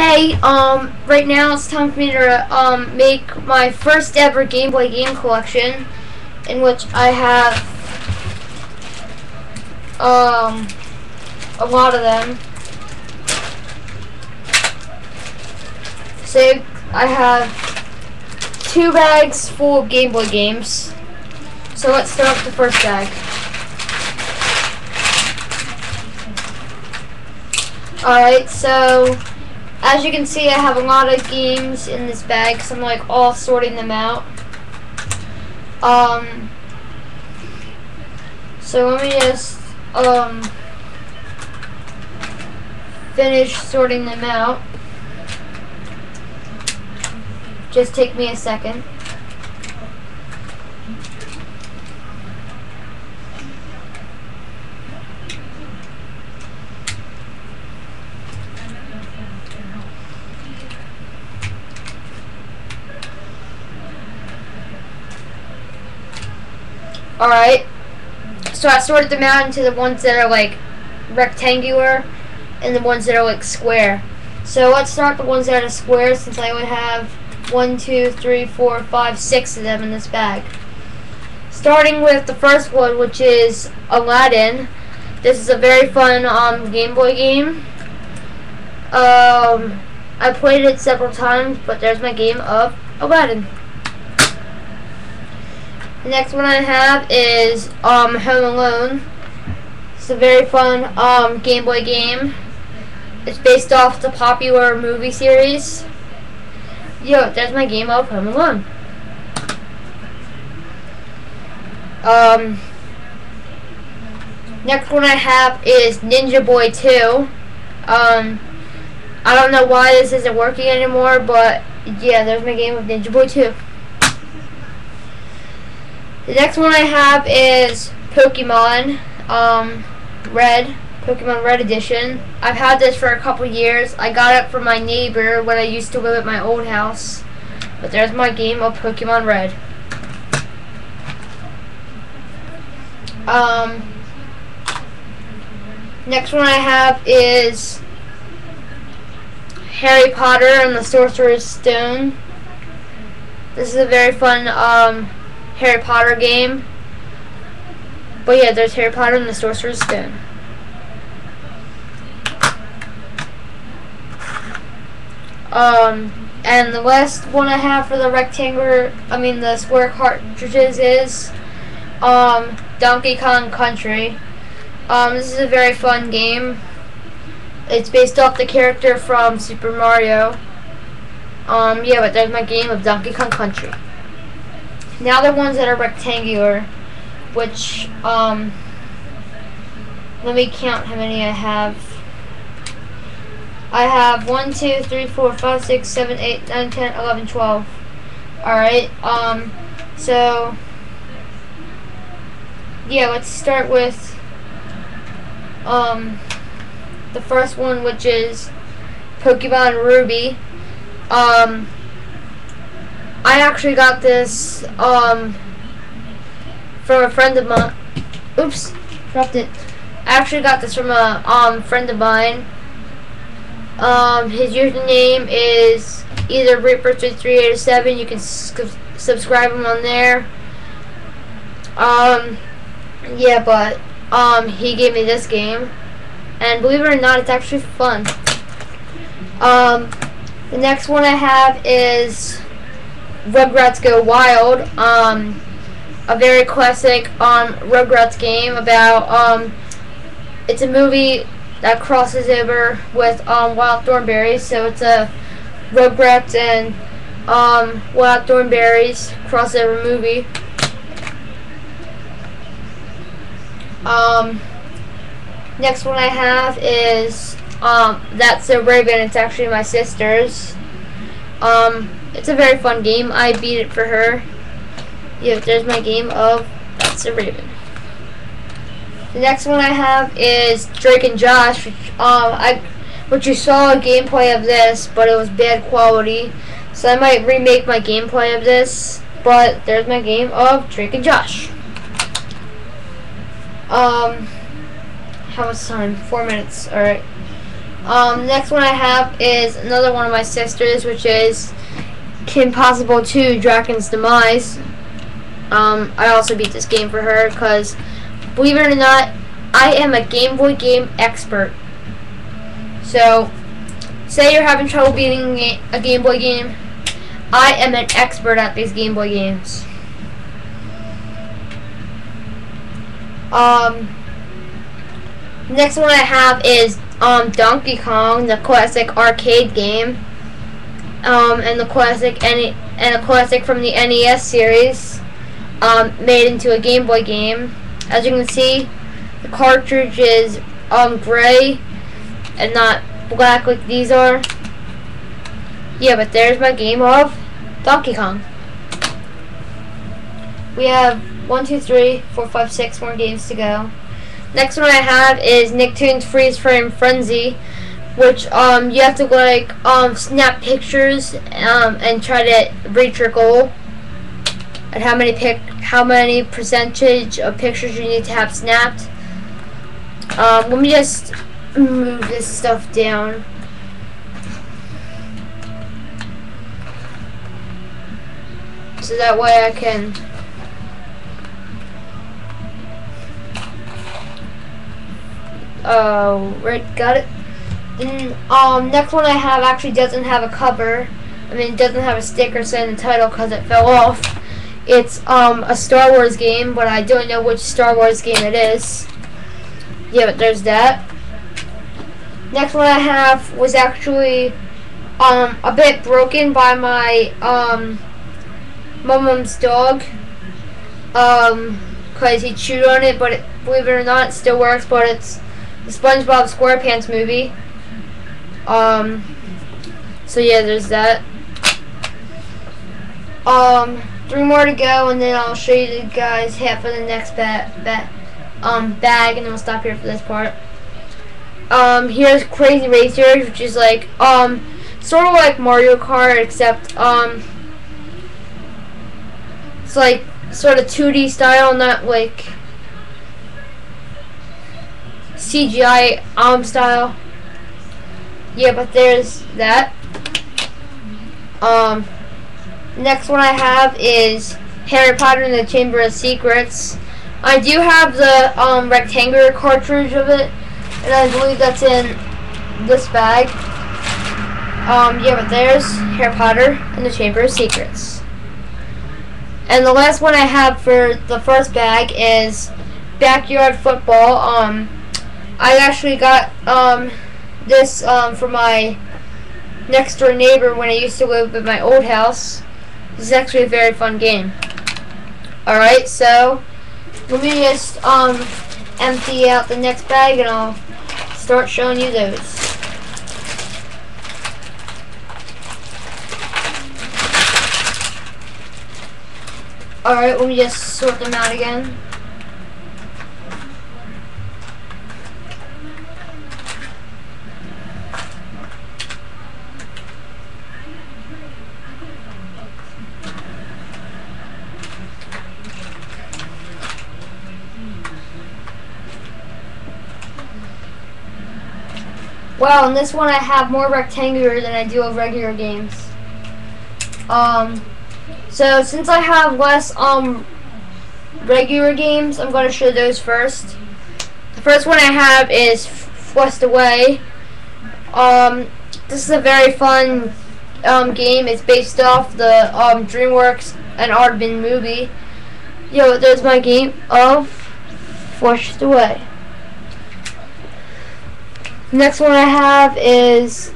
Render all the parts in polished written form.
Hey, right now it's time for me to make my first ever Game Boy game collection, in which I have a lot of them. So I have 2 bags full of Game Boy games. So let's start with the first bag. Alright, so as you can see, I have a lot of games in this bag, so I'm like all sorting them out. So let me just finish sorting them out. Just take me a second. Alright, so I sorted them out into the ones that are like rectangular and the ones that are like square. So let's start the ones that are square, since I would have 1, 2, 3, 4, 5, 6 of them in this bag. Starting with the first one, which is Aladdin. This is a very fun Game Boy game. I played it several times, but there's my game of Aladdin. The next one I have is Home Alone. It's a very fun Game Boy game. It's based off the popular movie series. Yo, there's my game of Home Alone. Next one I have is Ninja Boy 2. I don't know why this isn't working anymore, but yeah, there's my game of Ninja Boy 2. The next one I have is Pokemon Red, Pokemon Red Edition. I've had this for a couple years. I got it from my neighbor when I used to live at my old house. But there's my game of Pokemon Red. Next one I have is Harry Potter and the Sorcerer's Stone. This is a very fun Harry Potter game. But yeah, there's Harry Potter and the Sorcerer's Stone. And the last one I have for the square cartridges is Donkey Kong Country. This is a very fun game. It's based off the character from Super Mario. Yeah, but there's my game of Donkey Kong Country. Now the ones that are rectangular, which, let me count how many I have. I have 1, 2, 3, 4, 5, 6, 7, 8, 9, 10, 11, 12. Alright, so, yeah, let's start with, the first one, which is Pokemon Ruby. I actually got this from a friend of mine. Oops, dropped it. I actually got this from a friend of mine. His username is either Reaper3387. You can subscribe him on there. Yeah, but he gave me this game, and believe it or not, it's actually fun. The next one I have is Rugrats Go Wild, a very classic Rugrats game about it's a movie that crosses over with Wild Thornberrys, so it's a Rugrats and Wild Thornberrys crossover movie. Next one I have is That's So Raven. It's actually my sister's. It's a very fun game. I beat it for her. Yeah, there's my game of That's So Raven. The next one I have is Drake and Josh, which you saw a gameplay of this, but it was bad quality. So I might remake my gameplay of this, but there's my game of Drake and Josh. How much time? 4 minutes. Alright. Next one I have is another one of my sisters, which is Kim Possible 2 Dragon's Demise. I also beat this game for her because, believe it or not, I am a Game Boy game expert. So, say you're having trouble beating a Game Boy game, I am an expert at these Game Boy games. Next one I have is Donkey Kong, the classic arcade game, and the classic a classic from the NES series, made into a Game Boy game. As you can see, the cartridge is gray and not black like these are. Yeah, but there's my game of Donkey Kong. We have 1, 2, 3, 4, 5, 6 more games to go. Next one I have is Nicktoons Freeze Frame Frenzy, which you have to like snap pictures and try to reach your goal. And how many percentage of pictures you need to have snapped. Let me just move this stuff down. So that way I can right, got it. Then next one I have actually doesn't have a cover. I mean, it doesn't have a sticker saying the title because it fell off. It's a Star Wars game, but I don't know which Star Wars game it is. Yeah, but there's that. Next one I have was actually a bit broken by my mom's dog, because he chewed on it, but believe it or not, it still works. But it's the SpongeBob SquarePants movie. So yeah, there's that. 3 more to go, and then I'll show you guys half of the next bag, and then we'll stop here for this part. Here's Crazy Racers, which is like sort of like Mario Kart, except it's like sort of 2D style, not like CGI style. Yeah, but there's that. Next one I have is Harry Potter and the Chamber of Secrets. I do have the rectangular cartridge of it, and I believe that's in this bag. Yeah, but there's Harry Potter and the Chamber of Secrets. And the last one I have for the first bag is Backyard Football. I actually got this from my next door neighbor when I used to live at my old house. This is actually a very fun game. Alright, so let me just empty out the next bag and I'll start showing you those. Alright, let me just sort them out again. Wow, in this one I have more rectangular than I do of regular games. So since I have less regular games, I'm going to show those first. The first one I have is Flushed Away. This is a very fun game. It's based off the DreamWorks and Aardman movie. Yo, there's my game of Flushed Away. Next one I have is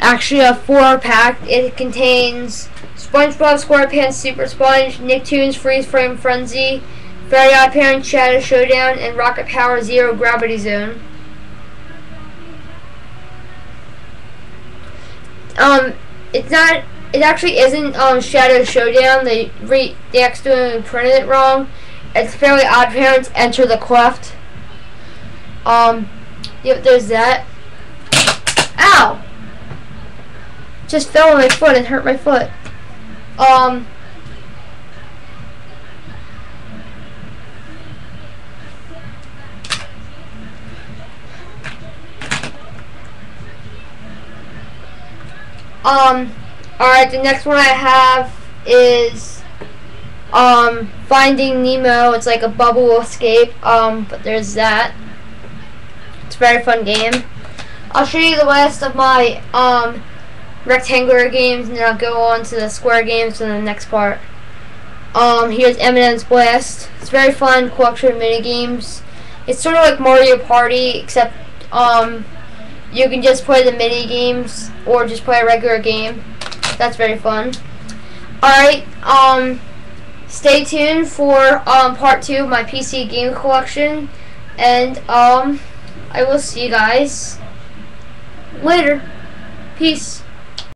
actually a 4-pack. It contains SpongeBob SquarePants Super Sponge, Nicktoons Freeze Frame Frenzy, Fairy Odd Parents Shadow Showdown, and Rocket Power Zero Gravity Zone. It actually isn't Shadow Showdown. They accidentally printed it wrong. It's Fairy Odd Parents Enter the Cleft. Yep, there's that. Ow! Just fell on my foot and hurt my foot. Alright, the next one I have is Finding Nemo. It's like a bubble escape. But there's that. It's a very fun game. I'll show you the last of my rectangular games, and then I'll go on to the square games in the next part. Here's Eminem's Blast. It's very fun collection of mini games. It's sort of like Mario Party, except you can just play the mini games or just play a regular game. That's very fun. Alright, stay tuned for part 2 of my PC game collection, and I will see you guys later. Peace.